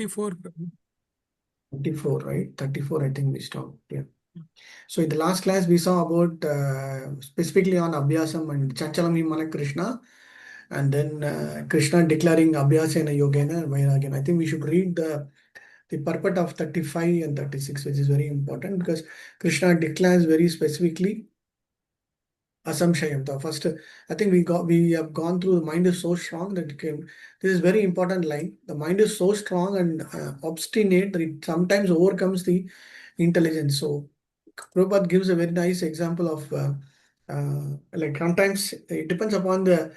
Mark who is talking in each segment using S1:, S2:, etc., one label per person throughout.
S1: 34.
S2: 34, right? 34, I think we stopped. Yeah. So in the last class, we saw about specifically on Abhyasam and Chanchalam Himana Krishna, and then Krishna declaring Abhyasena Yogena and Vairagena. I think we should read the purport of 35 and 36, which is very important because Krishna declares very specifically Asamshayam. The first, I think we have gone through the mind is so strong that it can, this is very important line. The mind is so strong and obstinate that it sometimes overcomes the intelligence. So Prabhupada gives a very nice example of like sometimes it depends upon the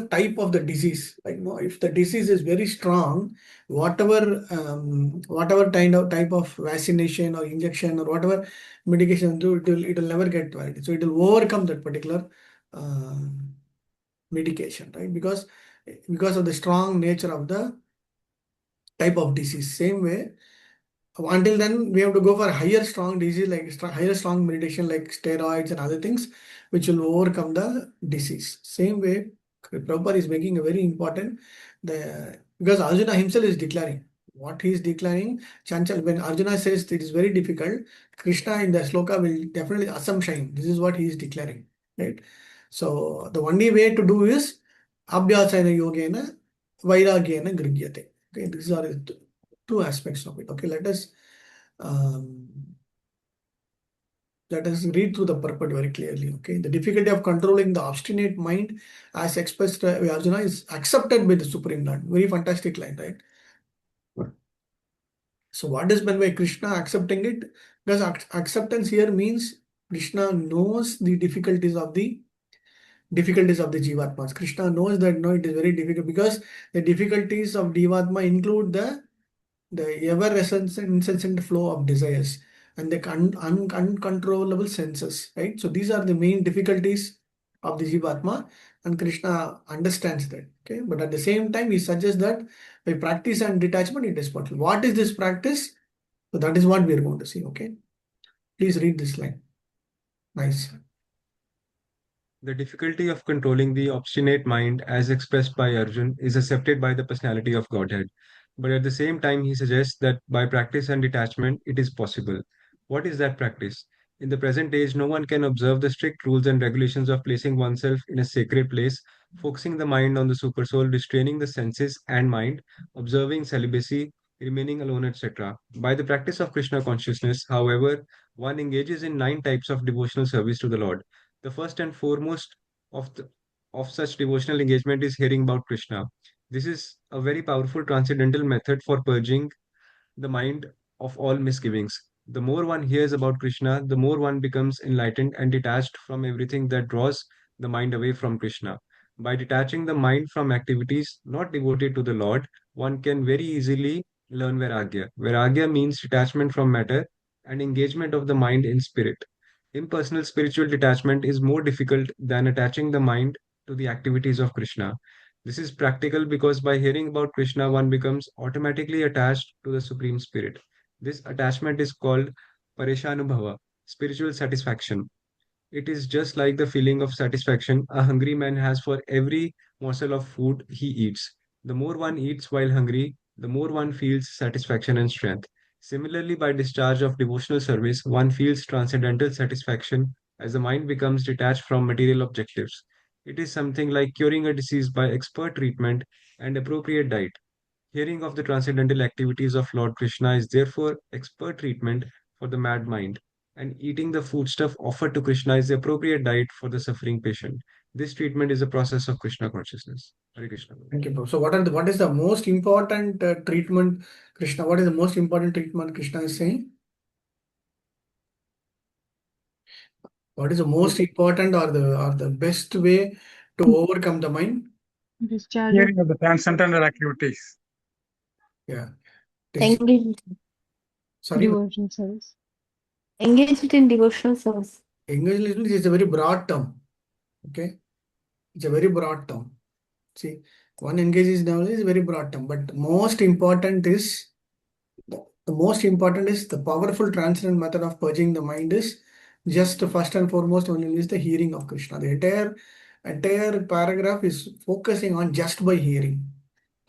S2: type of the disease. Like if the disease is very strong, whatever type of vaccination or injection or whatever medication do, it will never get right. So it will overcome that particular uh, medication, right? Because of the strong nature of the type of disease. Same way, until then, we have to go for higher strong disease, like higher strong meditation, like steroids and other things, which will overcome the disease. Same way, Prabhupada is making a very important, because Arjuna himself is declaring. What he is declaring, Chanchal, when Arjuna says it is very difficult, Krishna in the sloka will definitely assumption. This is what he is declaring, right? So the only way to do is Abhyasana Yogena, Vairagyena Grigyate. Okay, these are two aspects of it. Okay, um, let us read through the purport very clearly. Okay, the difficulty of controlling the obstinate mind, as expressed by Arjuna, is accepted by the Supreme Lord. Very fantastic line, right? So, what is meant by Krishna accepting it? Because acceptance here means Krishna knows the difficulties of the Jivatmas. Krishna knows that no, it is very difficult because the difficulties of Jivatma include the ever incessant flow of desires and the uncontrollable senses, right? So these are the main difficulties of the Jivatma, and Krishna understands that. Okay, but at the same time, he suggests that by practice and detachment, it is possible. What is this practice? So that is what we are going to see. Okay, please read this line. Nice.
S3: The difficulty of controlling the obstinate mind, as expressed by Arjun, is accepted by the personality of Godhead. But at the same time, he suggests that by practice and detachment, it is possible. What is that practice? In the present age, no one can observe the strict rules and regulations of placing oneself in a sacred place, focusing the mind on the supersoul, restraining the senses and mind, observing celibacy, remaining alone, etc. By the practice of Krishna consciousness, however, one engages in 9 types of devotional service to the Lord. The first and foremost of such devotional engagement is hearing about Krishna. This is a very powerful transcendental method for purging the mind of all misgivings. The more one hears about Krishna, the more one becomes enlightened and detached from everything that draws the mind away from Krishna. By detaching the mind from activities not devoted to the Lord, one can very easily learn Vairagya. Vairagya means detachment from matter and engagement of the mind in spirit. Impersonal spiritual detachment is more difficult than attaching the mind to the activities of Krishna. This is practical because by hearing about Krishna, one becomes automatically attached to the Supreme Spirit. This attachment is called Pareshanubhava, spiritual satisfaction. It is just like the feeling of satisfaction a hungry man has for every morsel of food he eats. The more one eats while hungry, the more one feels satisfaction and strength. Similarly, by discharge of devotional service, one feels transcendental satisfaction as the mind becomes detached from material objectives. It is something like curing a disease by expert treatment and appropriate diet. Hearing of the transcendental activities of Lord Krishna is therefore expert treatment for the mad mind, and eating the foodstuff offered to Krishna is the appropriate diet for the suffering patient. This treatment is a process of Krishna consciousness. Hare Krishna.
S2: Thank you, bro. So what is the most important treatment, Krishna? What is the most important treatment Krishna is saying? What is the most important or the best way to overcome the mind?
S4: Discharge of
S1: Hearing of the transcendental activities.
S2: Yeah.
S4: engaged
S2: Sorry,
S4: devotional service. Engaged in devotional service.
S2: engagement is a very broad term. Okay, it's a very broad term. See, one engages now is a very broad term, but the most important is the powerful transcendent method of purging the mind is just first and foremost only is the hearing of Krishna. The entire paragraph is focusing on just by hearing.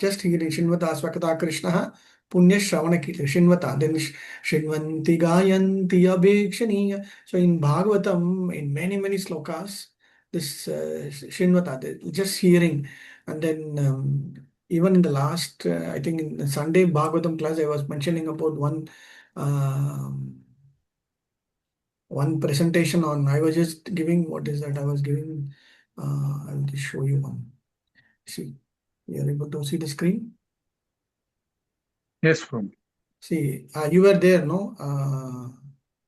S2: Just hearing Shinvata Swakata Krishna Punya Shravana Kirtan. Shinvata, then Shinvanti Gayanti Abhekshaniya. So in Bhagavatam, in many slokas, this Shinvata, just hearing. And then even in the last, I think in the Sunday Bhagavatam class, I was mentioning about one presentation on, I was just giving, what is that? I was giving, I'll just show you one. See, you are able to see the screen?
S1: Yes, Prabhu.
S2: See, you were there, no?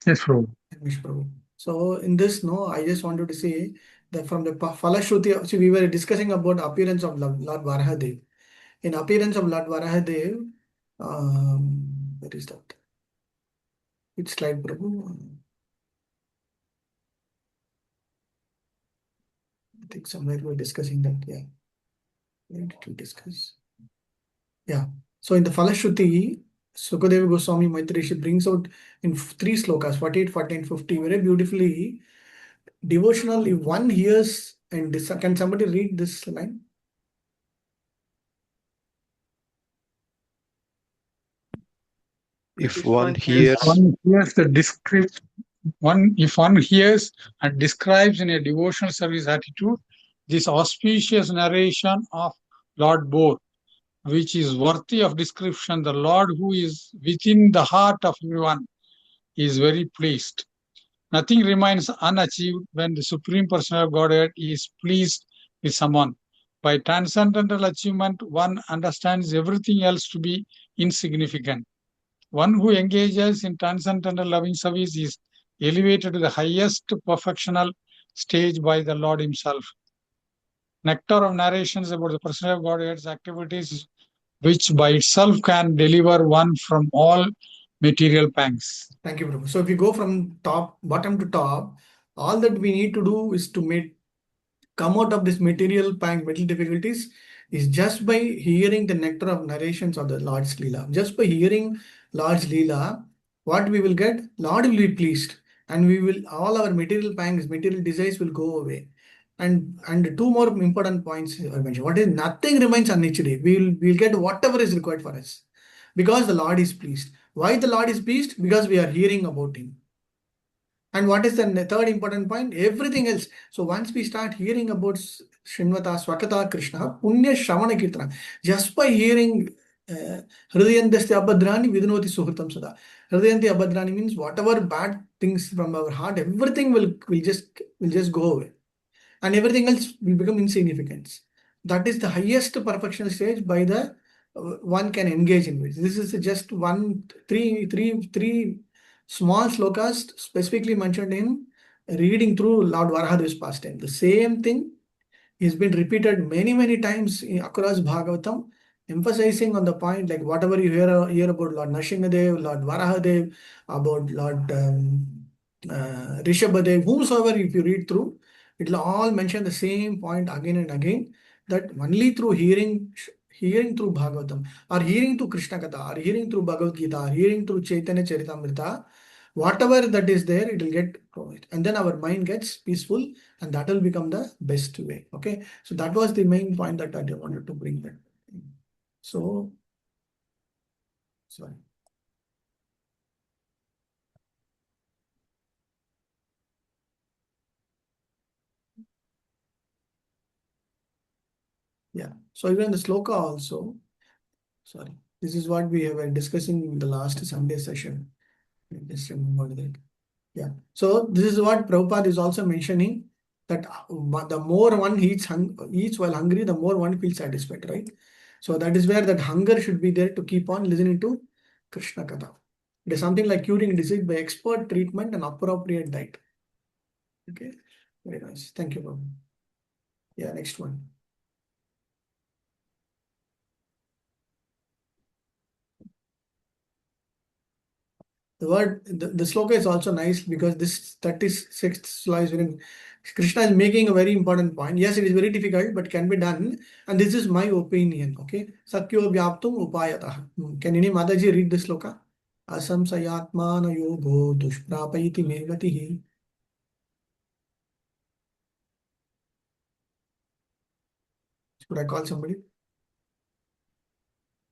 S1: Yes, Prabhu.
S2: Amish Prabhu. So in this, no, I just wanted to say that from the Falashruti, see, we were discussing about appearance of Lord Varahadev. In appearance of Lord Varahadev, where is that? Which slide, Prabhu? I think somewhere we were discussing that. Yeah. Where did we discuss? Yeah. So in the Falashruti, Sukadeva Goswami Maitreyi brings out in three slokas, 48, 40, and 50, very beautifully devotional. If one hears, and this, can somebody read this line?
S5: If one
S1: If
S5: hears,
S1: one hears the description, if one hears and describes in a devotional service attitude this auspicious narration of Lord Both, which is worthy of description, the Lord who is within the heart of everyone is very pleased. Nothing remains unachieved when the Supreme Person of Godhead is pleased with someone. By transcendental achievement, one understands everything else to be insignificant. One who engages in transcendental loving service is elevated to the highest perfectional stage by the Lord Himself. Nectar of narrations about the Person of Godhead's activities, which by itself can deliver one from all material pangs.
S2: Thank you, Prabhu. So if you go from bottom to top, all that we need to do is to come out of this material difficulties is just by hearing the nectar of narrations of the Lord's Leela. Just by hearing Lord's Leela, what we will get? Lord will be pleased, and all our material pangs, material desires will go away. And two more important points I mentioned. What is nothing remains unachieved. We'll get whatever is required for us because the Lord is pleased. Why the Lord is pleased? Because we are hearing about Him. And what is the third important point? Everything else. So once we start hearing about Srinvata Swakata Krishna, Punya Shravana Kirtana, just by hearing Hridayantasti Abhadrani Vidunoti Suhritam Sada. Hridayanti Abhadrani means whatever bad things from our heart, everything will just go away. And everything else will become insignificant. That is the highest perfection stage by the one can engage in which. This is just three small slokas specifically mentioned in reading through Lord Varahadev's pastime. The same thing has been repeated many times across Bhagavatam, emphasizing on the point like whatever you hear about Lord Nrsimhadev, Lord Varahadev, about Lord Rishabhadev, whomsoever if you read through, it will all mention the same point again and again, that only through hearing through Bhagavatam, or hearing through Krishna Katha, or hearing through Bhagavad Gita, or hearing through Chaitanya Charitamrita, whatever that is there, it will get provided. And then our mind gets peaceful, and that will become the best way. Okay. So that was the main point that I wanted to bring back. So, sorry. Yeah. So even the sloka also, sorry, this is what we were discussing in the last Sunday session. Just remember that. Yeah. So this is what Prabhupada is also mentioning, that the more one eats while hungry, the more one feels satisfied, right? So that is where that hunger should be there to keep on listening to Krishna Katha. It is something like curing disease by expert treatment and appropriate diet. Okay. Very nice. Thank you, Prabhu. Yeah, next one. The sloka is also nice because this 36th sloka is very, Krishna is making a very important point. Yes, it is very difficult, but can be done. And this is my opinion. Okay. Sakyo vyaptum upayatah. Can any Mataji read this sloka? Asamsayatmana yogo dushprapaiti megatihi. Should I call somebody?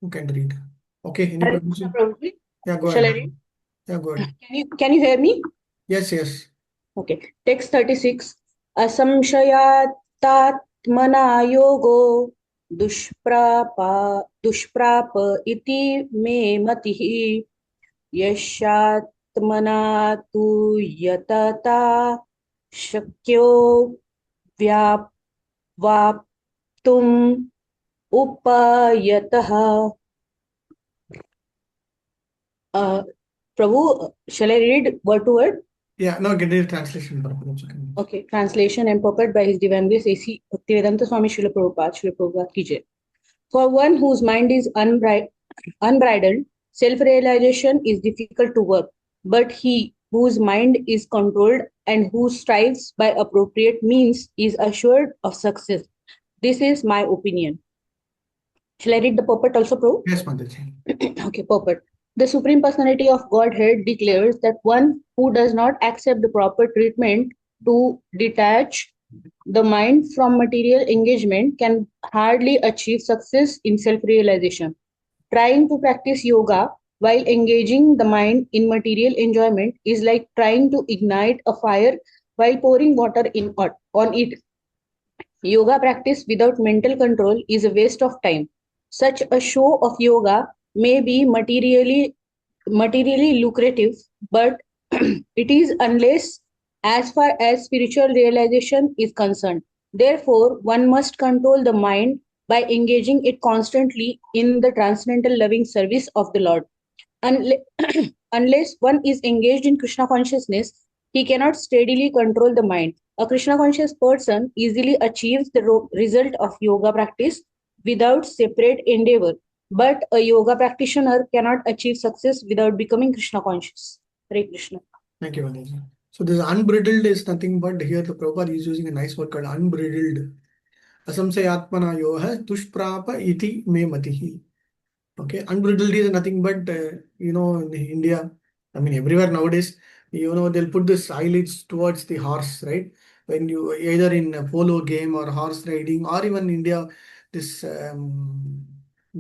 S2: Who can read? Okay, any
S5: Hare
S2: permission?
S5: Krishna, Prabhuji.
S2: Yeah, go
S5: Shall I
S2: ahead.
S5: read?
S2: Yeah, go ahead.
S5: Can you hear me?
S2: Yes, yes.
S5: Okay. Text 36. असंशयात्मना योगो दुष्प्राप इति मे मतिः यस्यात्मना तु यतता शक्यो व्याप्तुम् उपयतः. Prabhu, shall I read word to word?
S2: Yeah, no, get the translation. Prabhu.
S5: Okay, translation and purport by His Divine Grace A.C. Bhaktivedanta Swami Srila Prabhupada ki jai. For one whose mind is unbridled, self-realization is difficult to work. But he whose mind is controlled and who strives by appropriate means is assured of success. This is my opinion. Shall I read the purport also, Prabhu?
S2: Yes, Mataji.
S5: Okay, purport. The Supreme Personality of Godhead declares that one who does not accept the proper treatment to detach the mind from material engagement can hardly achieve success in self-realization. Trying to practice yoga while engaging the mind in material enjoyment is like trying to ignite a fire while pouring water on it. Yoga practice without mental control is a waste of time. Such a show of yoga may be materially lucrative, but it is unless as far as spiritual realization is concerned. Therefore, one must control the mind by engaging it constantly in the transcendental loving service of the Lord. Unless one is engaged in Krishna consciousness, he cannot steadily control the mind. A Krishna conscious person easily achieves the result of yoga practice without separate endeavor. But a yoga practitioner cannot achieve success without becoming Krishna conscious. Hare Krishna.
S2: Thank you, Mataji. So this unbridled is nothing but here the Prabhupada is using a nice word called unbridled. Asamsayatmana yoha tushprapa iti me matihi. Okay, unbridled is nothing but, in India, I mean, everywhere nowadays, they'll put this eyelids towards the horse, right? When you either in a polo game or horse riding, or even India, this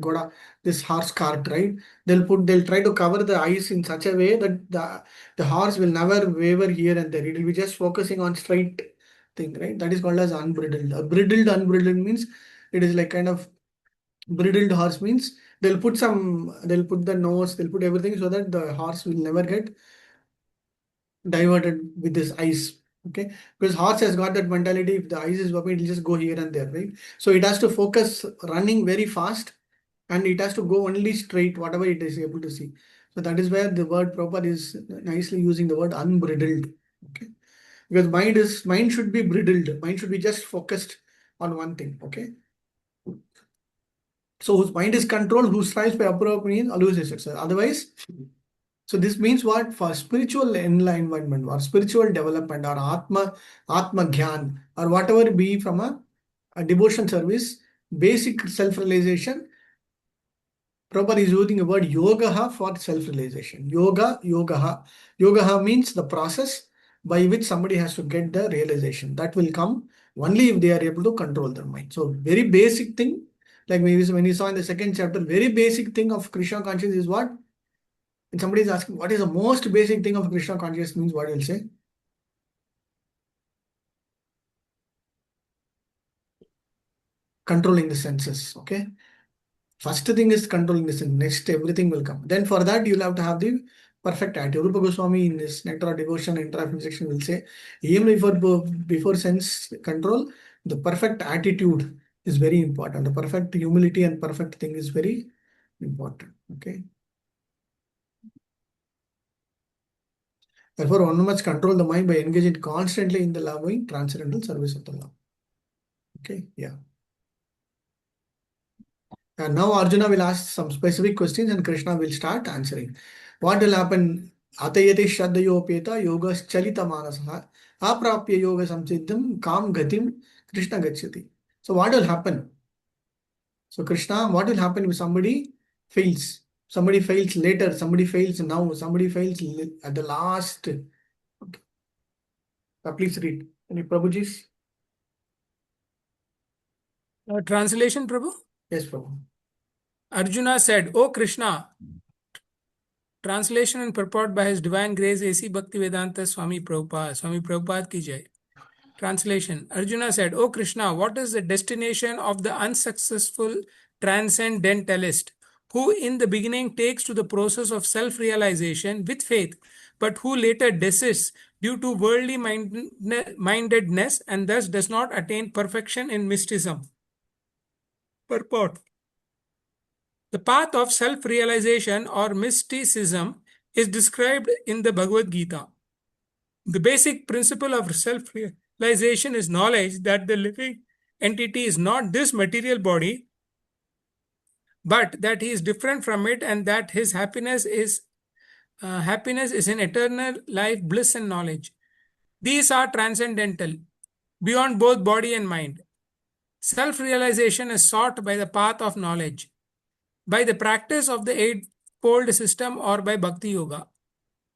S2: goda, this horse cart, right? They'll try to cover the eyes in such a way that the horse will never waver here and there. It will be just focusing on straight thing, right? That is called as unbridled. Unbridled means it is like kind of bridled horse means they'll put the nose, they'll put everything so that the horse will never get diverted with his eyes. Okay, because horse has got that mentality. If the eyes is open, it'll just go here and there, right? So it has to focus running very fast, and it has to go only straight, whatever it is able to see. So that is where the word proper is nicely using the word unbridled. Okay, because mind should be bridled. Mind should be just focused on one thing. Okay. So whose mind is controlled, who strives by appropriate means, always is success. Otherwise, so this means what? For spiritual enlightenment or spiritual development or Atma Gyan or whatever be from a devotion service, basic self-realization, Prabhupada is using the word yoga for self-realization. Yoga means the process by which somebody has to get the realization. That will come only if they are able to control their mind. So very basic thing, like maybe when you saw in the second chapter, very basic thing of Krishna consciousness is what? When somebody is asking what is the most basic thing of Krishna consciousness means, what will say? Controlling the senses. Okay. First thing is controlling the sense. Next, everything will come. Then for that, you'll have to have the perfect attitude. Rupa Goswami in his Nectar of Devotion and Intra section will say, even before sense control, the perfect attitude is very important. The perfect humility and perfect thing is very important. Okay. Therefore, one must control the mind by engaging constantly in the loving transcendental service of the Lord. Okay. Yeah. And now Arjuna will ask some specific questions and Krishna will start answering. What will happen? Atayati Shraddhayopeta Yogas Chalita Manasaha Aprapya Yoga Samsiddham Kam Gatim Krishna Gachyati. So what will happen? So Krishna, what will happen if somebody fails? Somebody fails later, somebody fails now, somebody fails at the last. Okay. Please read. Any Prabhuji's?
S6: Translation, Prabhu?
S2: Yes, Prabhu.
S6: Arjuna said, "O Krishna," translation and purport by His Divine Grace A.C. Bhaktivedanta Swami Prabhupada. Swami Prabhupada ki jai. Translation. Arjuna said, "O Krishna, what is the destination of the unsuccessful transcendentalist who in the beginning takes to the process of self-realization with faith, but who later desists due to worldly mindedness and thus does not attain perfection in mysticism?" Purport. The path of self-realization or mysticism is described in the Bhagavad Gita. The basic principle of self-realization is knowledge that the living entity is not this material body, but that he is different from it, and that his happiness is in eternal life, bliss, and knowledge. These are transcendental, beyond both body and mind. Self-realization is sought by the path of knowledge, by the practice of the eightfold system, or by bhakti yoga.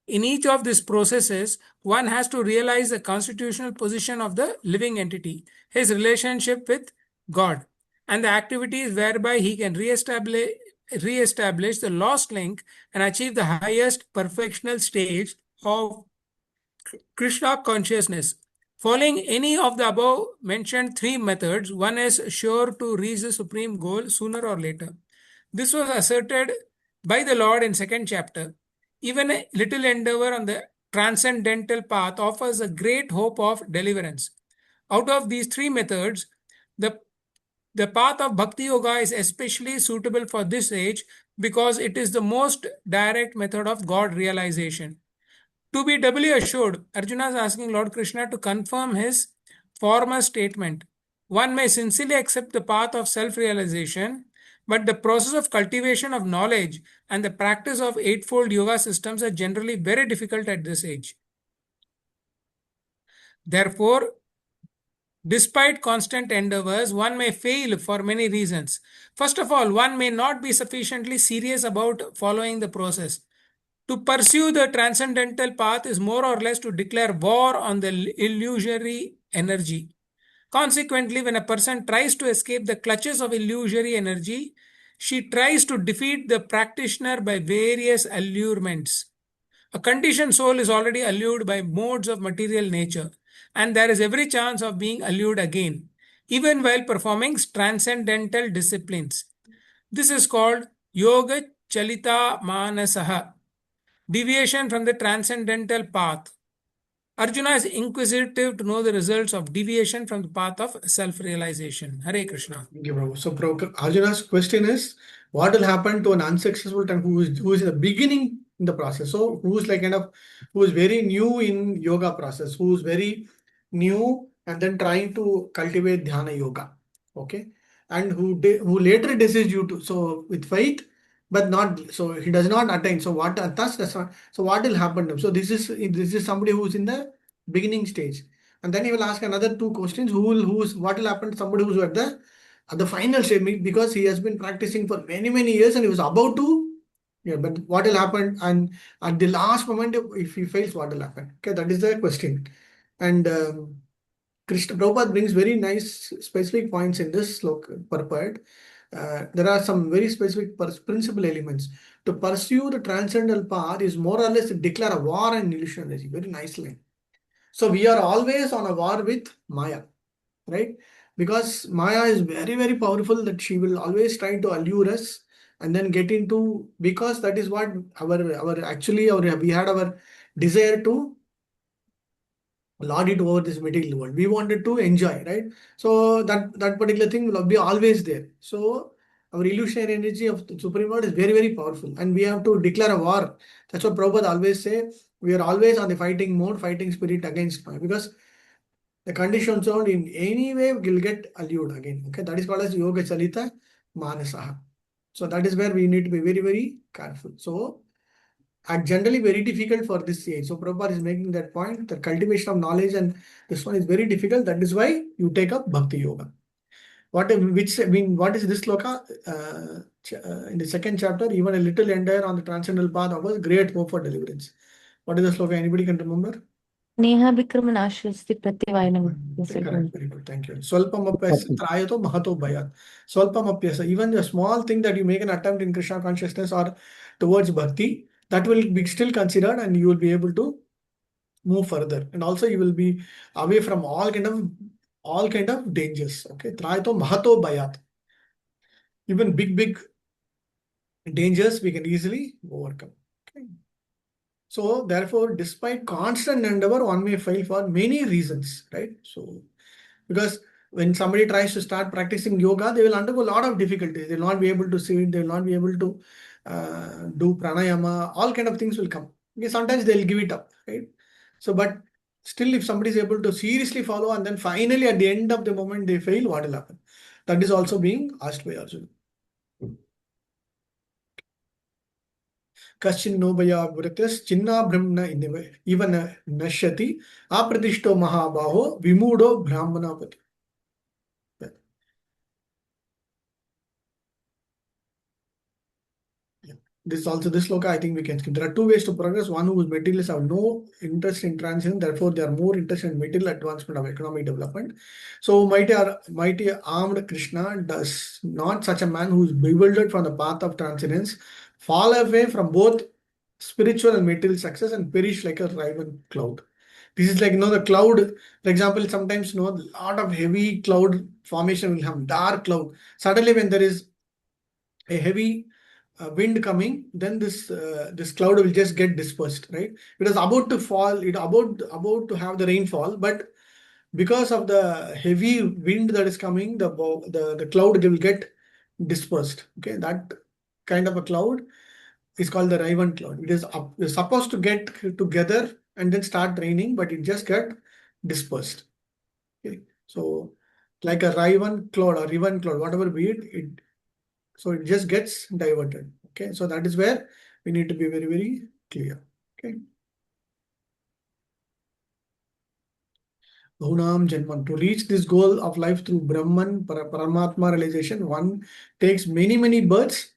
S6: In each of these processes, one has to realize the constitutional position of the living entity, his relationship with God, and the activities whereby he can re-establish the lost link and achieve the highest perfectional stage of Krishna consciousness. Following any of the above mentioned three methods, one is sure to reach the supreme goal sooner or later. This was asserted by the Lord in second chapter. Even a little endeavor on the transcendental path offers a great hope of deliverance. Out of these three methods, the path of Bhakti Yoga is especially suitable for this age because it is the most direct method of God realization. To be doubly assured, Arjuna is asking Lord Krishna to confirm his former statement. One may sincerely accept the path of self-realization, but the process of cultivation of knowledge and the practice of eightfold yoga systems are generally very difficult at this age. Therefore, despite constant endeavors, one may fail for many reasons. First of all, one may not be sufficiently serious about following the process. To pursue the transcendental path is more or less to declare war on the illusory energy. Consequently, when a person tries to escape the clutches of illusory energy, she tries to defeat the practitioner by various allurements. A conditioned soul is already allured by modes of material nature, and there is every chance of being allured again, even while performing transcendental disciplines. This is called Yoga Chalita Manasaha, deviation from the transcendental path. Arjuna is inquisitive to know the results of deviation from the path of self-realization. Hare Krishna.
S2: Thank you, Prabhu. So, Arjuna's question is, what will happen to an unsuccessful time who is in the beginning in the process? So, who is like who is very new in yoga process, who is very new and then trying to cultivate dhyana yoga, okay, and who later decides with faith, but not so he does not attain. So that's not. So what will happen to him? So this is somebody who is in the beginning stage. And then he will ask another two questions. What will happen to somebody who's at the final stage, because he has been practicing for many years and he was about to, yeah, but what will happen? And at the last moment, if he fails, what will happen? Okay, that is the question. And Krishna Prabhupada brings very nice specific points in this purport. There are some very specific principal elements. To pursue the transcendental path is more or less to declare a war on illusion. Very nicely. So we are always on a war with Maya, right? Because Maya is very powerful, that she will always try to allure us and then get into, because that is what we had our desire to lord it over this material world. We wanted to enjoy, right? So that particular thing will be always there. So our illusionary energy of the Supreme Lord is very powerful, and we have to declare a war. That's what Prabhupada always say. We are always on the fighting mode, fighting spirit against Maya, because the conditioned soul in any way will get allured again. Okay, that is called as Yoga Chalita Manasaha. So that is where we need to be very careful. So are generally very difficult for this age. So Prabhupada is making that point, the cultivation of knowledge, and this one is very difficult. That is why you take up Bhakti Yoga. What is this sloka? In the second chapter, even a little endeavor on the transcendental path offers great hope for deliverance. What is the sloka? Anybody can remember?
S4: Neha Vikramanashasti Pratyavayanam.
S2: Correct, very good, thank you. Swalpamapyasa trayato mahato bhayat. Swalpamapyasa, even the small thing that you make an attempt in Krishna consciousness or towards bhakti, that will be still considered and you will be able to move further. And also you will be away from all kind of dangers. Okay, trayato mahato bhayat. Even big dangers we can easily overcome. Okay. So therefore, despite constant endeavor, one may fail for many reasons, right? So because when somebody tries to start practicing yoga, they will undergo a lot of difficulties. They will not be able to sit, they will not be able to do pranayama, all kind of things will come. Okay, sometimes they will give it up, right? So, but still, if somebody is able to seriously follow and then finally at the end of the moment they fail, what will happen? That is also being asked by Arjuna. Kaschinno bhaya vrutas chinna brahmana even nashyati apradishto mahabaho vimudo brahmanapati. This is also this sloka, I think we can skip. There are two ways to progress. One whose materialists have no interest in transition, therefore they are more interested in material advancement of economic development. So mighty armed Krishna does not such a man who is bewildered from the path of transcendence fall away from both spiritual and material success and perish like a riven cloud. This is like, the cloud, for example, sometimes, a lot of heavy cloud formation will have dark cloud. Suddenly when there is a heavy wind coming, then this cloud will just get dispersed, right? It was about to fall, about to have the rainfall, but because of the heavy wind that is coming, the cloud will get dispersed. Okay, that kind of a cloud is called the Raven cloud. It's supposed to get together and then start raining, but it just get dispersed. Okay, so like a Raven cloud or Riven cloud, whatever be it, so it just gets diverted. Okay, so that is where we need to be very, very clear. Okay. Bhunam Janman. To reach this goal of life through Brahman, Paramatma realization, one takes many births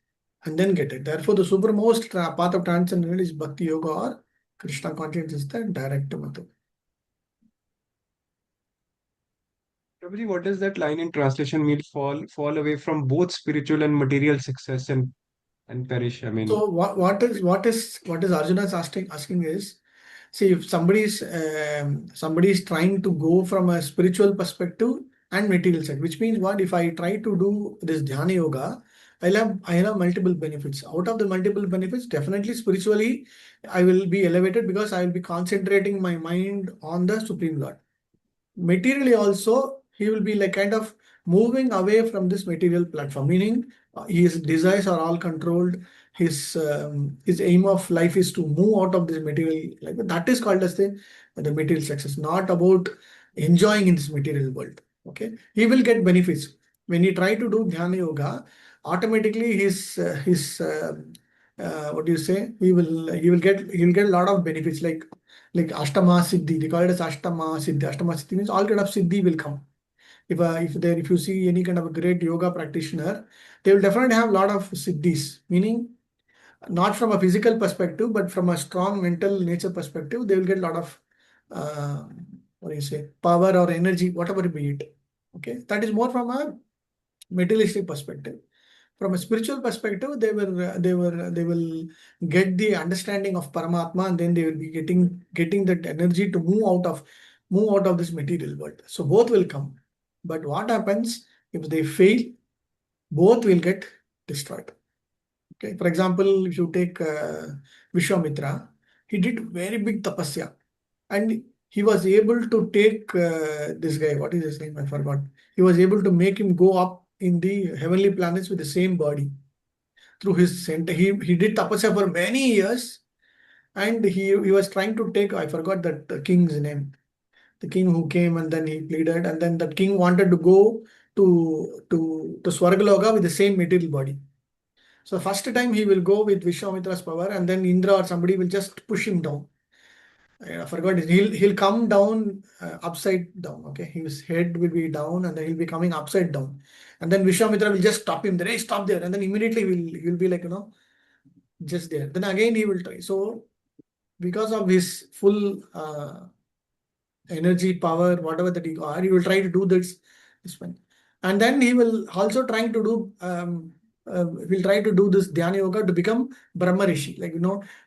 S2: and then get it. Therefore, the supermost path of transcendence is Bhakti Yoga or Krishna consciousness is the direct method.
S3: Prabhuji, what does that line in translation mean? Fall away from both spiritual and material success and perish. I mean,
S2: so what is Arjuna is asking is, see, if somebody is trying to go from a spiritual perspective and material side, which means what? If I try to do this dhyana yoga, I have multiple benefits. Out of the multiple benefits, definitely spiritually, I will be elevated because I will be concentrating my mind on the Supreme Lord. Materially also, he will be like kind of moving away from this material platform, meaning his desires are all controlled. His aim of life is to move out of this material life. That is called as the material success, not about enjoying in this material world. Okay, he will get benefits when he try to do dhyana yoga. Automatically, what do you say? He will get a lot of benefits like Ashtama Siddhi. They call it as Ashtama Siddhi. Ashtama Siddhi means all kind of Siddhi will come. If you see any kind of a great yoga practitioner, they will definitely have a lot of Siddhis, meaning not from a physical perspective, but from a strong mental nature perspective, they will get a lot of what do you say, power or energy, whatever be it. Okay, that is more from a materialistic perspective. From a spiritual perspective, they will get the understanding of Paramatma, and then they will be getting that energy to move out of this material world. So both will come. But what happens if they fail? Both will get destroyed. Okay. For example, if you take Vishwamitra, he did very big tapasya, and he was able to take this guy. What is his name? I forgot. He was able to make him go up in the heavenly planets with the same body through his center. He did tapasya for many years, and he was trying to take, I forgot that the king's name, the king who came and then he pleaded, and then the king wanted to go to Swargaloka with the same material body. So first time he will go with Vishwamitra's power, and then Indra or somebody will just push him down. I forgot it. He'll come down upside down. Okay, his head will be down, and then he'll be coming upside down, and then Vishwamitra will just stop him there. Hey, stop there, and then immediately he'll be like, just there. Then again he will try. So because of his full energy, power, whatever that he got, he will try to do this one. And then he will also trying to do, will try to do this Dhyana Yoga to become Brahma Rishi, like,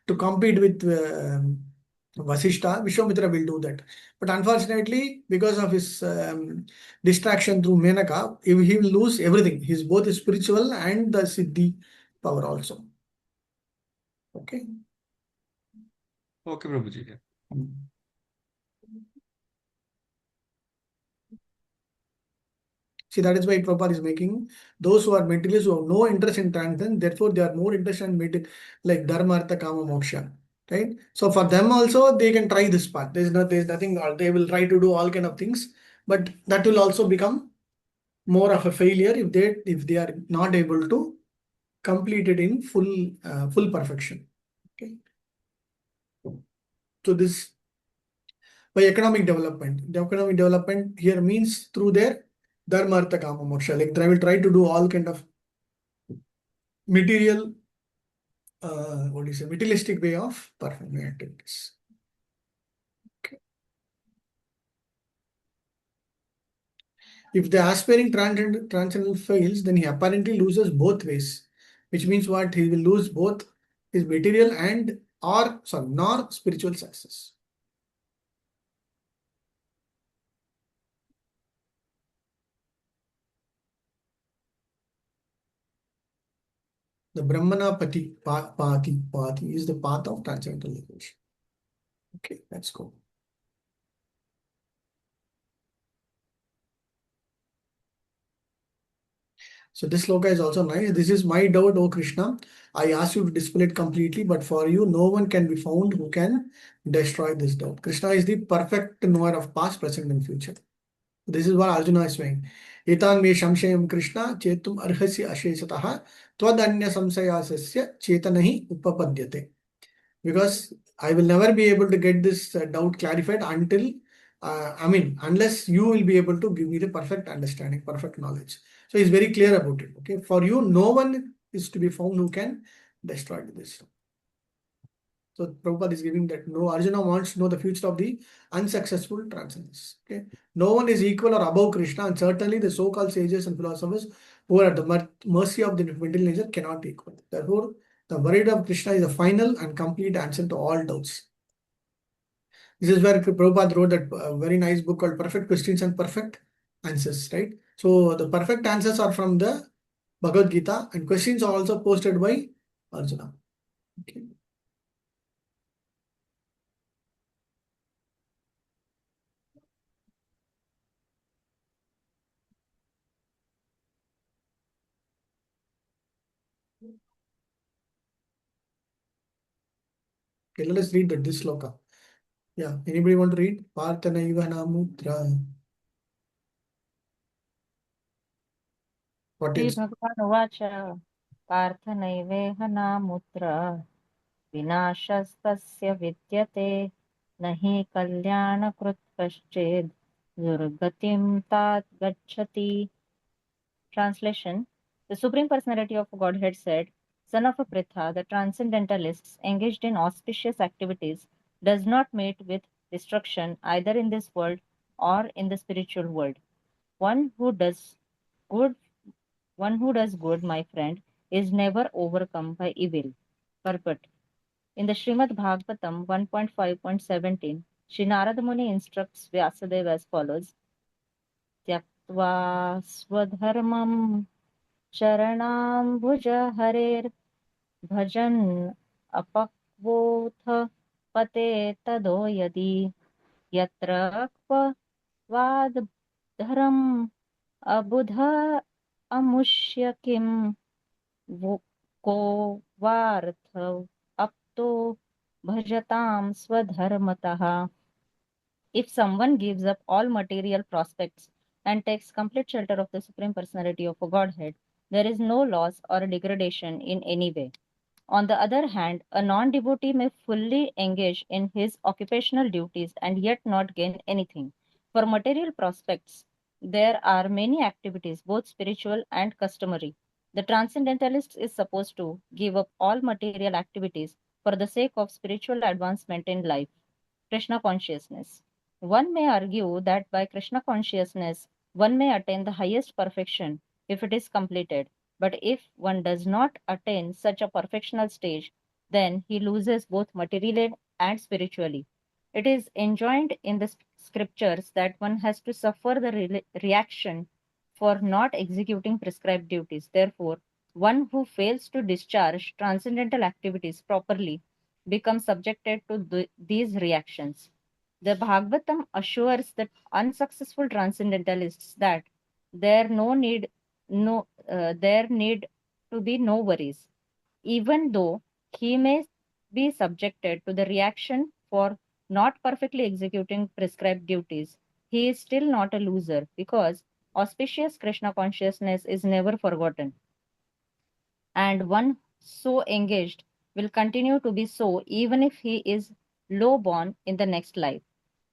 S2: to compete with Vasishta. Vishwamitra will do that. But unfortunately, because of his distraction through Menaka, he will lose everything. He's both spiritual and the Siddhi power also. Okay.
S3: Okay, Prabhuji. Yeah.
S2: See, that is why Prabhupada is making those who are materialists who have no interest in transcendence, therefore they are more interested in like Dharma, Artha, Kama, Moksha. Right? So for them also, they can try this path. There's nothing, they will try to do all kind of things, but that will also become more of a failure if they are not able to complete it in full perfection. Okay. So this by economic development. The economic development here means through their Dharma, Artha, Kama, Moksha. Like they will try to do all kind of material, materialistic way of performing activities. Okay. If the aspiring transcendental fails, then he apparently loses both ways, which means what? He will lose both his material and nor spiritual success. The Brahmana Pati is the path of transcendental liberation. Okay, let's go. So this sloka is also nice. This is my doubt, O Krishna. I asked you to dispel it completely, but for you, no one can be found who can destroy this doubt. Krishna is the perfect knower of past, present, and future. This is what Arjuna is saying. Etan me shamshayam Krishna chetum arhasya ashesataha twadanya samsayasasya chetanahi upapadyate. Because I will never be able to get this doubt clarified until, unless you will be able to give me the perfect understanding, perfect knowledge. So he's very clear about it. Okay, for you, no one is to be found who can destroy this. So Prabhupada is giving that no, Arjuna wants to know the future of the unsuccessful transcendence. Okay, no one is equal or above Krishna, and certainly the so-called sages and philosophers who are at the mercy of the material nature cannot be equal. Therefore, the word of Krishna is the final and complete answer to all doubts. This is where Prabhupada wrote that very nice book called Perfect Questions and Perfect Answers, right? So the perfect answers are from the Bhagavad Gita, and questions are also posted by Arjuna. Okay. Okay, let us read this sloka. Yeah, anybody want to read? Parthanaiva Namutra. What is?
S7: श्रीभगवानुवाच पार्थ नैवेह नामुत्र विनाशस्तस्य विद्यते न हि कल्याणकृत् कश्चित् दुर्गतिं तात गच्छति. Translation: The Supreme Personality of Godhead said, Son of a Pritha, the transcendentalists engaged in auspicious activities does not meet with destruction either in this world or in the spiritual world. One who does good, my friend, is never overcome by evil. Purport: In the Srimad Bhagavatam 1.5.17, Sri Narada Muni instructs Vyasadeva as follows: Tyaktva swadharmam चरणाम्बुज हरेर् भजन् अपक्वोऽथ पते तदो यदि यत्र क्ववादधरम् अबुध अमुष्य किं को वार्थ अपतो भजतां स्वधर्मतः. If someone gives up all material prospects and takes complete shelter of the Supreme Personality of a Godhead, there is no loss or degradation in any way. On the other hand, a non-devotee may fully engage in his occupational duties and yet not gain anything. For material prospects, there are many activities, both spiritual and customary. The transcendentalist is supposed to give up all material activities for the sake of spiritual advancement in life, Krishna consciousness. One may argue that by Krishna consciousness, one may attain the highest perfection if it is completed. But if one does not attain such a perfectional stage, then he loses both materially and spiritually. It is enjoined in the scriptures that one has to suffer the reaction for not executing prescribed duties. Therefore, one who fails to discharge transcendental activities properly becomes subjected to these reactions. The Bhagavatam assures the unsuccessful transcendentalists that there need to be no worries, even though he may be subjected to the reaction for not perfectly executing prescribed duties. He is still not a loser because auspicious Krishna consciousness is never forgotten, and one so engaged will continue to be so even if he is low born in the next life.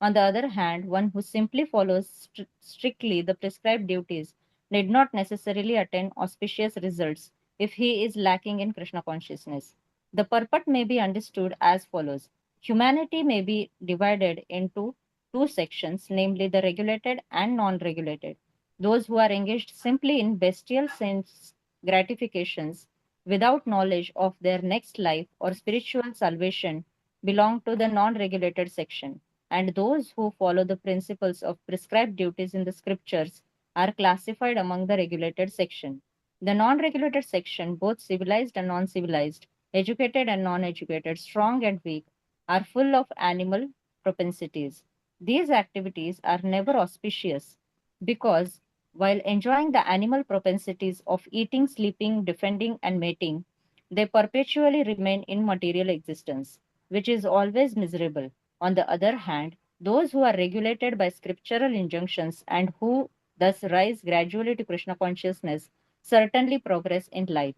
S7: On the other hand, one who simply follows strictly the prescribed duties need not necessarily attain auspicious results if he is lacking in Krishna consciousness. The purport may be understood as follows. Humanity may be divided into two sections, namely the regulated and non regulated. Those who are engaged simply in bestial sense gratifications without knowledge of their next life or spiritual salvation belong to the non regulated section, and those who follow the principles of prescribed duties in the scriptures are classified among the regulated section. The non regulated section, both civilized and non civilized, educated and non educated, strong and weak, are full of animal propensities. These activities are never auspicious because while enjoying the animal propensities of eating, sleeping, defending, and mating, they perpetually remain in material existence, which is always miserable. On the other hand, those who are regulated by scriptural injunctions and who thus rise gradually to Krishna consciousness certainly progress in life.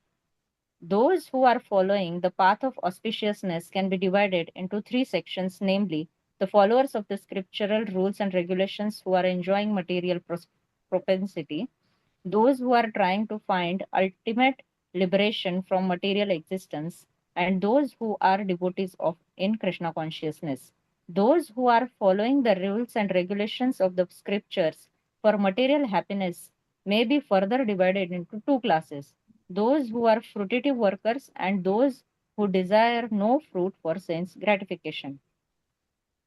S7: Those who are following the path of auspiciousness can be divided into three sections, namely, the followers of the scriptural rules and regulations who are enjoying material propensity, those who are trying to find ultimate liberation from material existence, and those who are devotees of in Krishna consciousness. Those who are following the rules and regulations of the scriptures for material happiness may be further divided into two classes, those who are fruitive workers and those who desire no fruit for sense gratification.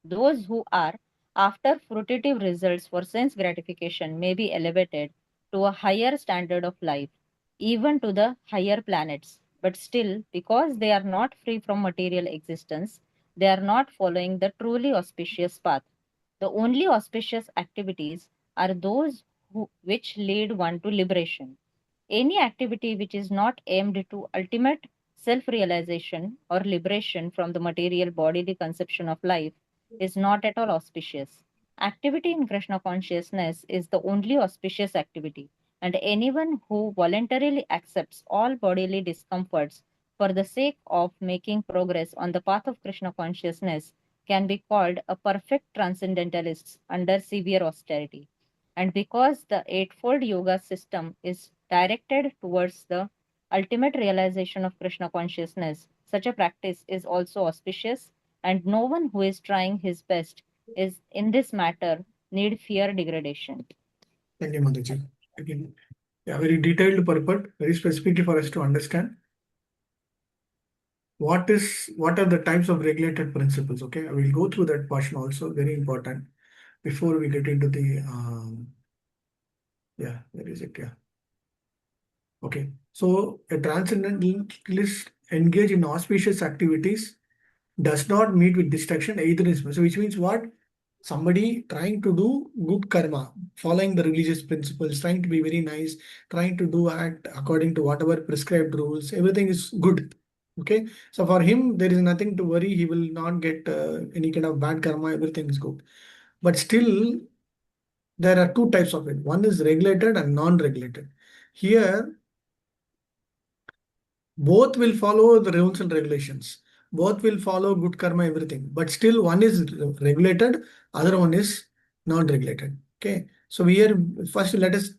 S7: Those who are after fruitive results for sense gratification may be elevated to a higher standard of life, even to the higher planets. But still, because they are not free from material existence, they are not following the truly auspicious path. The only auspicious activities are those which lead one to liberation. Any activity which is not aimed to ultimate self realization or liberation from the material bodily conception of life is not at all auspicious. Activity in Krishna consciousness is the only auspicious activity, and anyone who voluntarily accepts all bodily discomforts for the sake of making progress on the path of Krishna consciousness can be called a perfect transcendentalist under severe austerity. And because the Eightfold Yoga system is directed towards the ultimate realization of Krishna consciousness, such a practice is also auspicious, and no one who is trying his best is in this matter need fear degradation.
S2: Thank you, Mataji. Again, yeah, very detailed purport, very specifically for us to understand what are the types of regulated principles. Okay, I will go through that portion also, very important, before we get into the yeah, where is it? Yeah. Okay. So a transcendentalist engage in auspicious activities does not meet with destruction either in so which means what? Somebody trying to do good karma, following the religious principles, trying to be very nice, trying to do act according to whatever prescribed rules, everything is good. Okay. So for him, there is nothing to worry. He will not get any kind of bad karma. Everything is good. But still, there are two types of it. One is regulated and non-regulated. Here, both will follow the rules and regulations. Both will follow good karma, everything. But still, one is regulated, other one is non-regulated. Okay. So here, first let us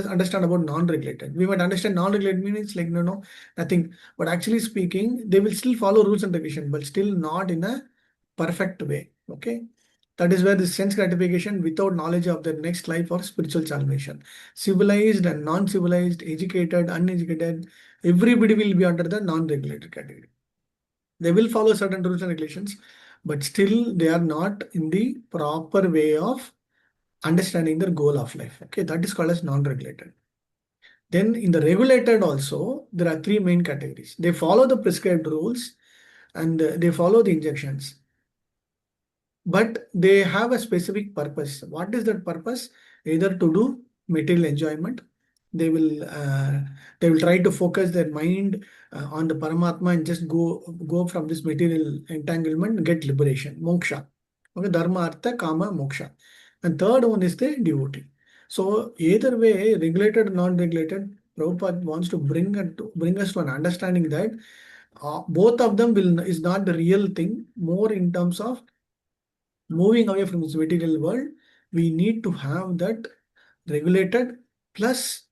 S2: understand about non-regulated. We might understand non-regulated means like no, nothing. But actually speaking, they will still follow rules and regulations, but still not in a perfect way. Okay. That is where the sense gratification without knowledge of their next life or spiritual salvation. Civilized and non-civilized, educated, uneducated, everybody will be under the non-regulated category. They will follow certain rules and regulations, but still they are not in the proper way of understanding their goal of life. Okay, that is called as non-regulated. Then in the regulated also, there are three main categories. They follow the prescribed rules and they follow the injunctions, but they have a specific purpose. What is that purpose? Either to do material enjoyment. They will try to focus their mind on the Paramatma and just go from this material entanglement and get liberation, moksha. Okay, dharma, artha, kama, moksha. And third one is the devotee. So either way, regulated, non-regulated, Prabhupada wants to bring us to an understanding that both of them is not the real thing. More in terms of moving away from this material world, we need to have that regulated plus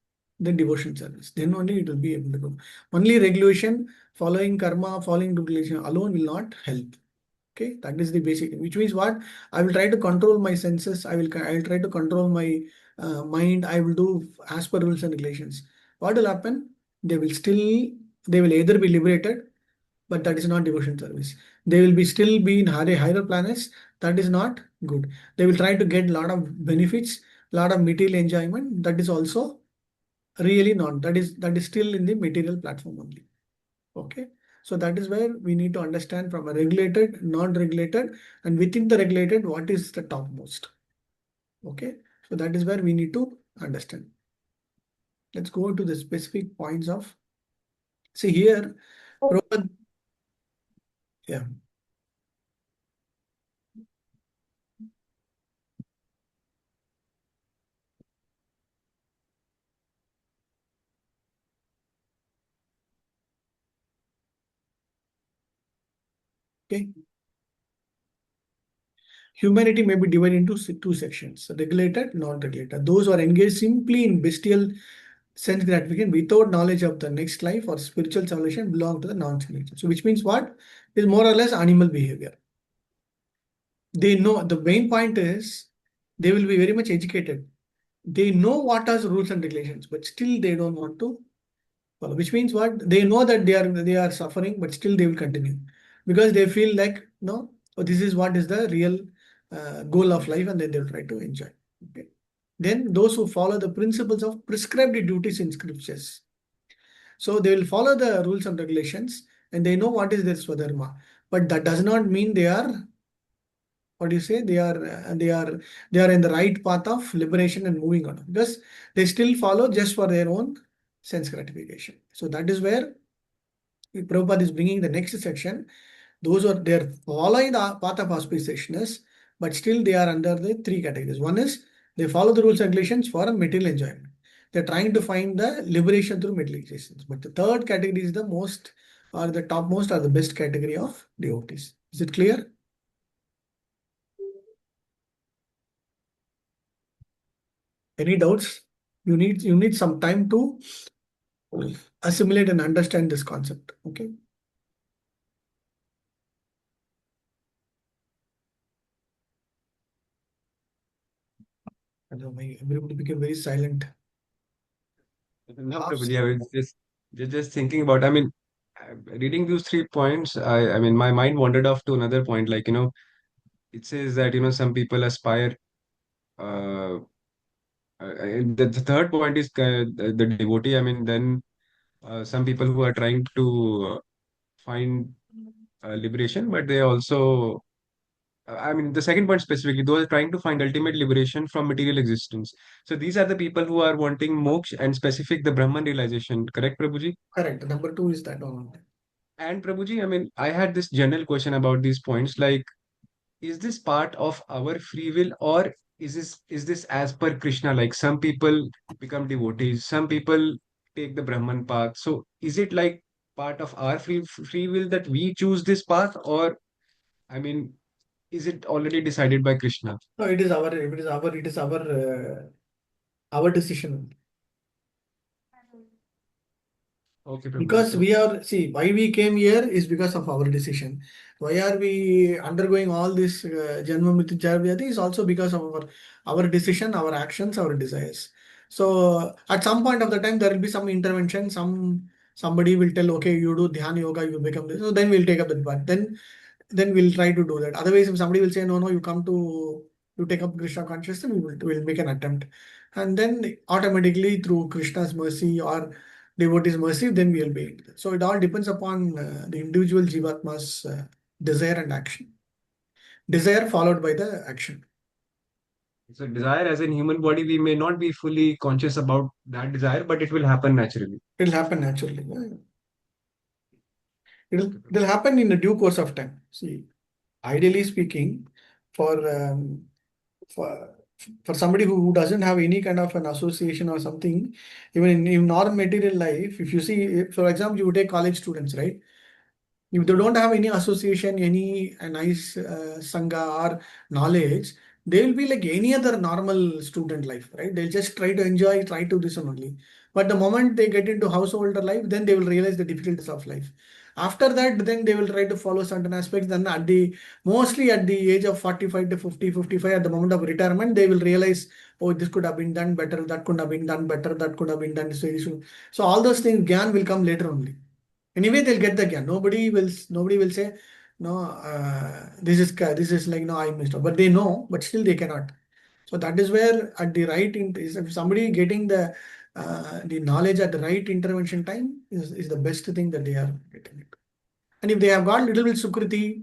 S2: the devotion service. Then only it will be able to go. Only regulation, following karma, following regulation alone will not help. Okay, that is the basic thing. Which means what? I will try to control my senses. I will try to control my mind. I will do as per rules and regulations. What will happen? They will either be liberated, but that is not devotion service. They will be still be in higher planets. That is not good. They will try to get a lot of benefits, lot of material enjoyment. That is also really not. That is still in the material platform only. Okay. So that is where we need to understand from a regulated, non-regulated, and within the regulated, what is the topmost. Okay. So that is where we need to understand. Let's go to the specific points of. See here, Prabhupada, yeah. Okay. Humanity may be divided into two sections: regulated, non-regulated. Those who are engaged simply in bestial sense gratification without knowledge of the next life or spiritual salvation belong to the non-spiritual. So, which means what? Is more or less animal behavior. They know the main point is they will be very much educated. They know what are the rules and regulations, but still they don't want to follow. Which means what? They know that they are suffering, but still they will continue because they feel like no, oh, this is what is the real goal of life, and then they'll try to enjoy. Okay. Then those who follow the principles of prescribed duties in scriptures. So they will follow the rules and regulations and they know what is their swadharma. But that does not mean they are, what do you say, they are in the right path of liberation and moving on. Because they still follow just for their own sense gratification. So that is where Prabhupada is bringing the next section. Those are they're following the path of auspiciousness, but still they are under the three categories. One is they follow the rules and regulations for a material enjoyment. They're trying to find the liberation through material existence. But the third category is the most or the topmost or the best category of devotees. Is it clear? Any doubts? You need some time to assimilate and understand this concept. Okay. I don't know, everybody became very silent.
S3: No, Prabhuji, I was just thinking about. I mean, reading those 3 points, I mean, my mind wandered off to another point. Like, it says that some people aspire. Uh, the third point is the devotee. I mean, then some people who are trying to find liberation, but they also. I mean, the second point specifically, those are trying to find ultimate liberation from material existence. So these are the people who are wanting moksha and specific the Brahman realization. Correct, Prabhuji?
S2: Correct. Number two is that one.
S3: And Prabhuji, I mean, I had this general question about these points. Like, is this part of our free will, or is this as per Krishna? Like, some people become devotees, some people take the Brahman path. So, is it like part of our free will that we choose this path, or I mean, is it already decided by Krishna?
S2: No, it is our decision.
S3: Okay, Prabhuji.
S2: Because
S3: So,
S2: why we came here is because of our decision. Why are we undergoing all this Janma Mrityu Jaya Vyadhi is also because of our decision, our actions, our desires. So at some point of the time, there will be some intervention, somebody will tell, okay, you do Dhyana Yoga, you become this. So then we'll take up that part. Then we'll try to do that. Otherwise, if somebody will say, no, you come to, you take up Krishna consciousness, we'll make an attempt. And then automatically through Krishna's mercy or devotee's mercy, then we'll be into that. So it all depends upon the individual Jivatma's desire and action. Desire followed by the action.
S3: So desire as in human body, we may not be fully conscious about that desire, but it will happen naturally.
S2: It'll happen naturally. Yeah. It'll happen in the due course of time. See, ideally speaking, for um, for for somebody who doesn't have any kind of an association or something, even in non-material life, if you see, for example, you take college students, right? If they don't have any association, any nice sangha or knowledge, they will be like any other normal student life, right? They'll just try to enjoy, try to this only. But the moment they get into householder life, then they will realize the difficulties of life. After that, then they will try to follow certain aspects. Then mostly at the age of 45 to 50, 55, at the moment of retirement, they will realize, oh, this could have been done better, that could have been done better, that could have been done so soon. So all those things, Gyan will come later only. Anyway, they'll get the gyan. Nobody will say, no, this is like, no, I missed out. But they know, but still they cannot. So that is where at the right, if somebody getting the knowledge at the right intervention time is the best thing that they are getting it. And if they have got little bit sukriti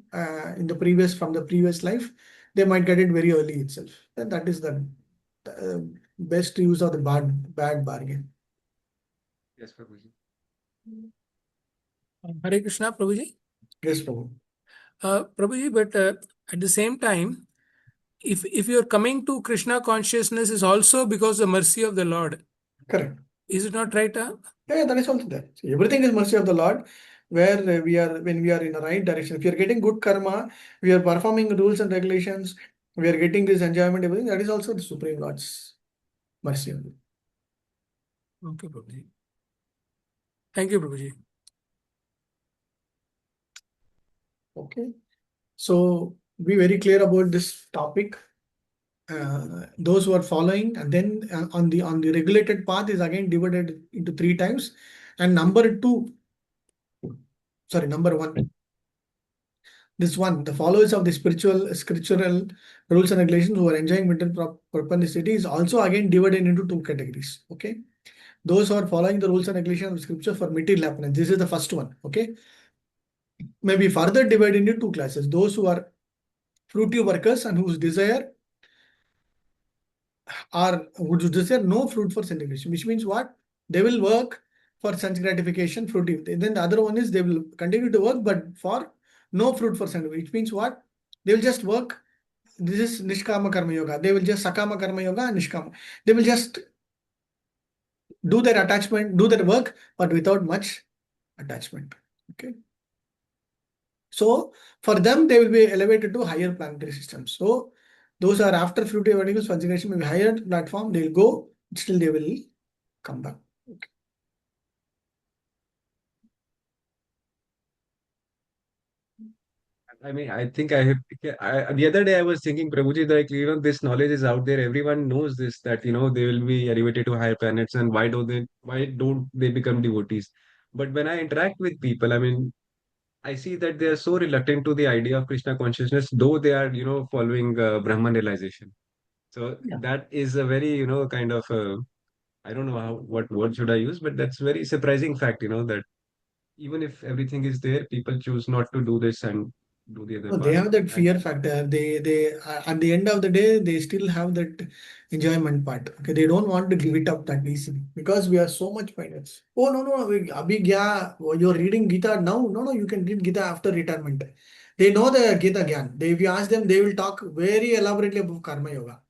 S2: from the previous life, they might get it very early itself. And that is the best use of the bad bargain.
S3: Yes, Prabhuji.
S6: Hare Krishna, Prabhuji.
S2: Yes, Prabhu.
S6: Prabhuji, but at the same time, if you're coming to Krishna consciousness is also because of the mercy of the Lord.
S2: Correct.
S6: Is it not right?
S2: Yeah, that is also there. So everything is mercy of the Lord, where when we are in the right direction. If you are getting good karma, we are performing rules and regulations, we are getting this enjoyment, everything, that is also the Supreme Lord's mercy.
S6: Okay, Prabhuji. Thank you, Prabhuji.
S2: Okay. So be very clear about this topic. Those who are following, and then on the regulated path is again divided into 3 times. And number 1. This one, the followers of the scriptural rules and regulations who are enjoying mental perpetuity is also again divided into 2 categories. Okay. Those who are following the rules and regulations of scripture for material happiness. This is the first one. Okay. Maybe further divided into 2 classes. Those who are fruitive workers and whose desire would desire no fruit for sense gratification, which means what? They will work for sense gratification, fruitive. Then the other one is they will continue to work, but for no fruit for sense, which means what? They will just work. This is Nishkama Karma Yoga. They will just Sakama Karma Yoga and Nishkama. They will just do their attachment, do their work, but without much attachment. Okay. So for them, they will be elevated to higher planetary systems. So those are after fruitive articles, consideration may be higher platform, they will go, still they will come back. Okay.
S3: I mean, I think the other day I was thinking, Prabhuji, like, this knowledge is out there. Everyone knows this, that, they will be elevated to higher planets, and why don't they become devotees? But when I interact with people, I mean, I see that they are so reluctant to the idea of Krishna consciousness, though they are, following Brahman realization. So
S2: Yeah.
S3: that is a very, kind of, I don't know what word should I use, but that's very surprising fact, that even if everything is there, people choose not to do this and do the other
S2: So they
S3: part.
S2: have that
S3: And
S2: fear factor. They at the end of the day, they still have that enjoyment part. Okay, they don't want to give it up that easily because we are so much finance. Oh no, abhi gya, you're reading Gita now. No, you can read Gita after retirement. They know the Gita Gyan. If you ask them, they will talk very elaborately about Karma Yoga.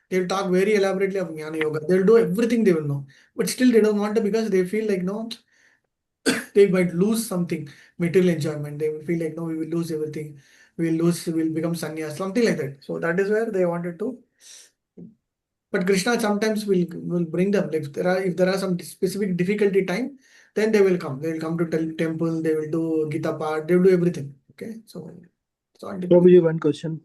S2: They will talk very elaborately of Jnana Yoga. They'll do everything they will know. But still they don't want to because they feel like no, they might lose something, material enjoyment. They will feel like no, we will lose everything. We'll become sannyas, something like that. So that is where they wanted to. But Krishna sometimes will bring them. If there are some specific difficulty time, then they will come. They will come to temple. They will do Gita part. They will do everything. Okay, so it's all depends.
S8: Prabhuji, one question.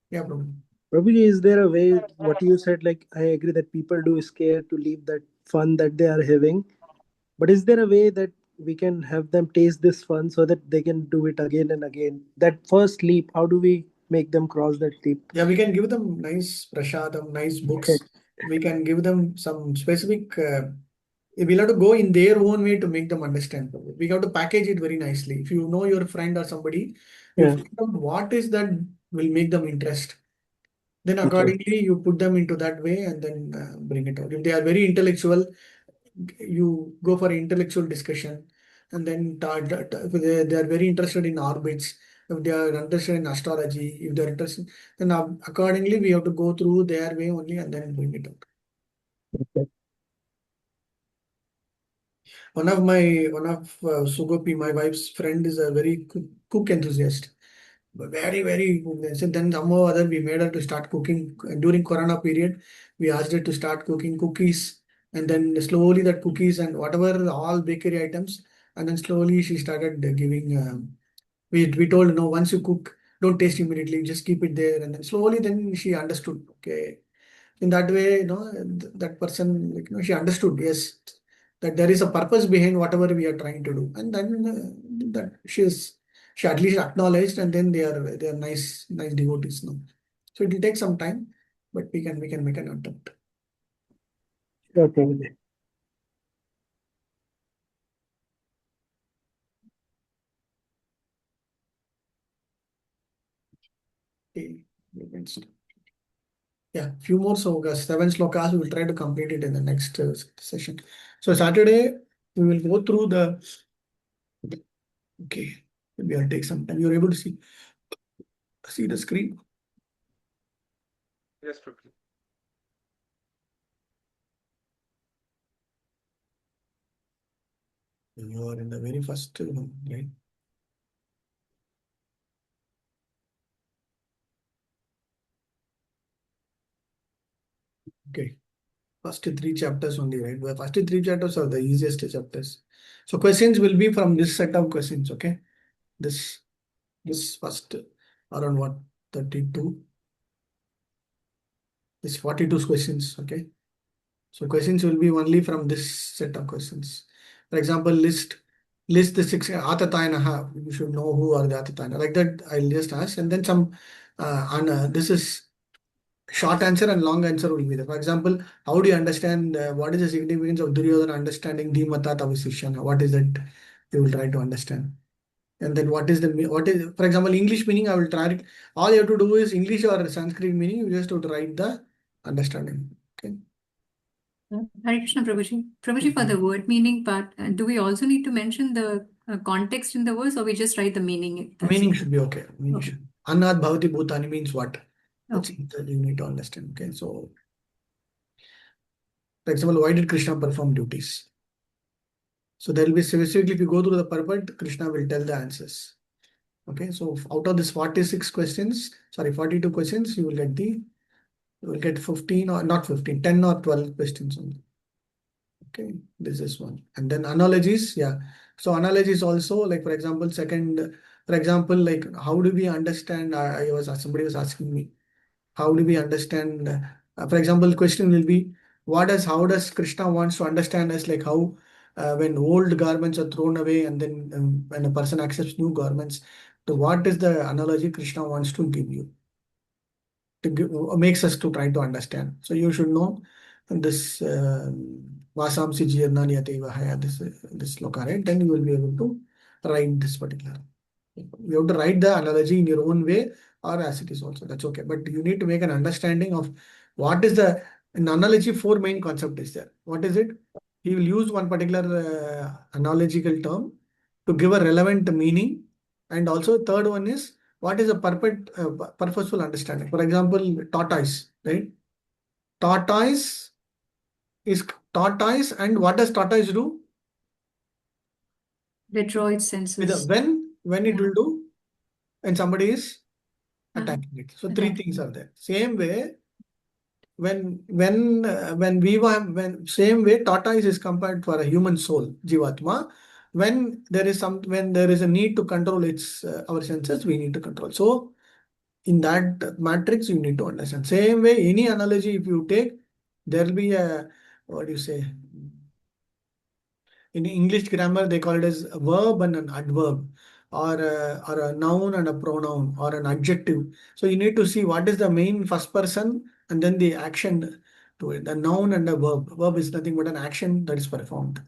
S2: Yeah, Prabhu.
S8: Prabhuji, is there a way, what you said, like I agree that people do scared to leave that fun that they are having, but is there a way that we can have them taste this fun so that they can do it again and again? That first leap, how do we make them cross that leap?
S2: Yeah, we can give them nice prashadam, nice books. We can give them some specific. We'll have to go in their own way to make them understand. We have to package it very nicely. If you know your friend or somebody, you
S8: Yeah.
S2: find out what is that will make them interest. Then
S8: Okay.
S2: accordingly, you put them into that way and then bring it out. If they are very intellectual, you go for intellectual discussion, and then if they are very interested in orbits, if they are interested in astrology, if they are interested, then accordingly we have to go through their way only and then bring it out.
S8: Okay.
S2: One of Sugopi, my wife's friend, is a very cook enthusiast. Very good. So then somehow or other we made her to start cooking during Corona period. We asked her to start cooking cookies, and then slowly that cookies and whatever all bakery items, and then slowly she started giving. We told no, once you cook, don't taste immediately, just keep it there, and then slowly then she understood. Okay, in that way, that person, like, she understood, yes, that there is a purpose behind whatever we are trying to do, and then that she at least acknowledged, and then they are nice devotees now. So it will take some time, but we can make an attempt.
S8: Sure, Prabhuji.
S2: Okay, we can start. Yeah, few more slokas, 7 slokas. We will try to complete it in the next session. So Saturday we will go through the. Okay, maybe I'll take some time. You're able to see the screen.
S3: Yes, Prabhuji.
S2: You are in the very first one, right? Okay. First 3 chapters only, right? The first 3 chapters are the easiest chapters. So questions will be from this set of questions, okay? This first around what, 32? This 42 questions, okay? So questions will be only from this set of questions. For example, list the 6 Atatayana. You should know who are the Atatayana. Like that, I'll just ask, and then some this is short answer and long answer will be there. For example, how do you understand what is the significance of Duryodhana understanding Dhimata Tavisishana? What is that? You will try to understand. And then what is, for example, English meaning, I will try. All you have to do is English or Sanskrit meaning, you just have to write the understanding. Okay.
S9: Hare Krishna, Prabhuji. Prabhuji, for the word meaning part, do we also need to mention the context in the verse, or we just write the meaning?
S2: Meaning should be okay. Meaning
S9: Okay.
S2: should. Annad Bhavati Bhutani means what? That's
S9: Okay.
S2: it that you need to understand. Okay. So, for example, why did Krishna perform duties? So there will be specifically, if you go through the purport, Krishna will tell the answers. Okay. So out of this 46 questions, sorry, 42 questions, you will get 15 or not 15, 10 or 12 questions only. Okay, this is one. And then analogies, yeah. So analogies also, like for example, like how do we understand? Somebody was asking me, how do we understand? For example, the question will be, how does Krishna wants to understand us? Like how when old garments are thrown away, and then when a person accepts new garments, so what is the analogy Krishna wants to give you? Makes us to try to understand. So you should know this Vasamsi Jirnani Ateva Haya, this sloka, right? Then you will be able to write this particular. You have to write the analogy in your own way or as it is also. That's okay. But you need to make an understanding of what is in analogy. 4 main concept is there. What is it? He will use one particular analogical term to give a relevant meaning. And also third one is what is a purposeful understanding. For example, tortoise, right? Tortoise is tortoise, and what does tortoise do?
S9: Withdraw its senses.
S2: When it will do? When somebody is attacking it. So 3 things are there. Same way, when same way tortoise is compared for a human soul, Jivatma. when there is a need to control our senses, we need to control. So in that matrix, you need to understand. Same way, any analogy if you take, there will be a, what do you say? In English grammar, they call it as a verb and an adverb, or a noun and a pronoun, or an adjective. So you need to see what is the main first person and then the action to it. The noun and a verb. Verb is nothing but an action that is performed.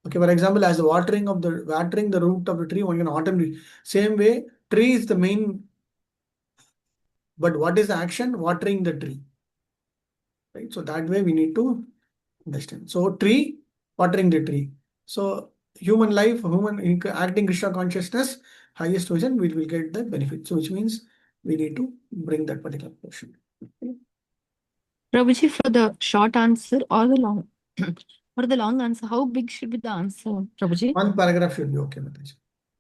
S2: Okay, for example, as watering the root of the tree, one can autumn. Same way, tree is the main, but what is the action? Watering the tree. Right. So that way we need to understand. So tree, watering the tree. So human life, acting Krishna consciousness, highest version, we will get the benefit. So which means we need to bring that particular portion.
S4: Prabhuji, for the short answer or the long, for the long answer, how big should be the answer, Prabhuji?
S2: One paragraph should be okay, Mataji.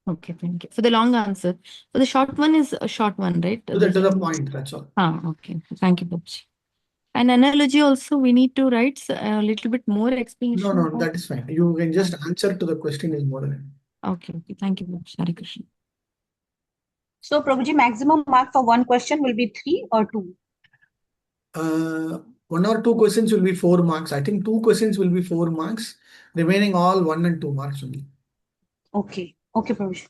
S4: Okay, thank you. For the long answer, for the short one is a short one, right?
S2: To the point, that's all.
S4: Okay. Thank you, Prabhuji. And analogy also, we need to write a little bit more explanation.
S2: No, that is fine. You can just answer to the question is more than.
S4: Okay. Thank you, Prabhuji. Hare Krishna.
S5: So, Prabhuji, maximum mark for one question will be 3 or 2?
S2: 1 or 2 questions will be 4 marks. I think 2 questions will be 4 marks. Remaining all 1 and 2 marks only.
S5: Okay, Prabhuji.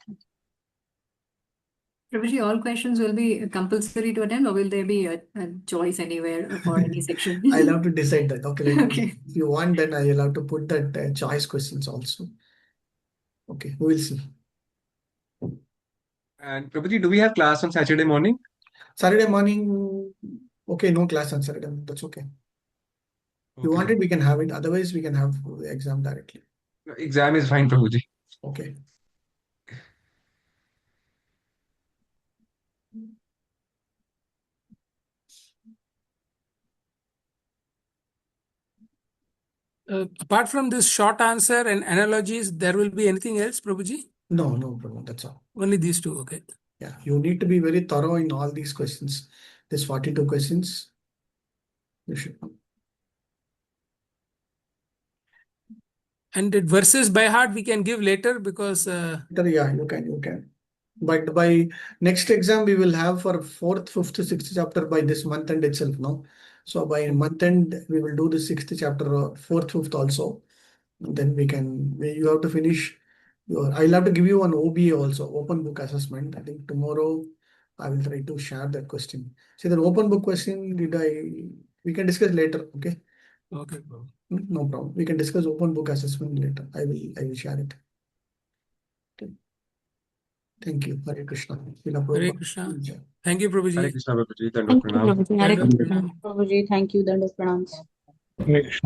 S9: Prabhuji, all questions will be compulsory to attend, or will there be a choice anywhere for any section?
S2: I'll have to decide that. Okay,
S9: Okay.
S2: If you want, then I'll have to put that choice questions also. Okay, we will see.
S3: And Prabhuji, do we have class on Saturday morning?
S2: Saturday morning, okay, no class on Saturday. That's okay. If you want it, we can have it. Otherwise, we can have the exam directly.
S3: No, exam is fine, Prabhuji.
S2: Okay.
S6: Apart from this short answer and analogies, there will be anything else, Prabhuji?
S2: No problem. That's all.
S6: Only these two, okay.
S2: Yeah, you need to be very thorough in all these questions. There's 42 questions. You should know.
S6: And the verses by heart we can give later because...
S2: Yeah, you can. But by next exam, we will have for 4th, 5th, 6th chapter by this month end itself, no? So by month end, we will do the 6th chapter, 4th, 5th also. And then you have to finish I'll have to give you an OBA also, open book assessment. I think tomorrow I will try to share that question. See, the open book question, we can discuss later, okay?
S6: Okay.
S2: No problem. We can discuss open book assessment later. I will share it. Okay. Thank you. Hare Krishna.
S6: Hare Krishna. Thank you, Prabhuji.
S3: Hare Krishna, Prabhuji.
S4: Thank you, Prabhuji. Hare Krishna.
S5: Prabhuji, thank you. Dandavat pranams.
S1: Hare Krishna.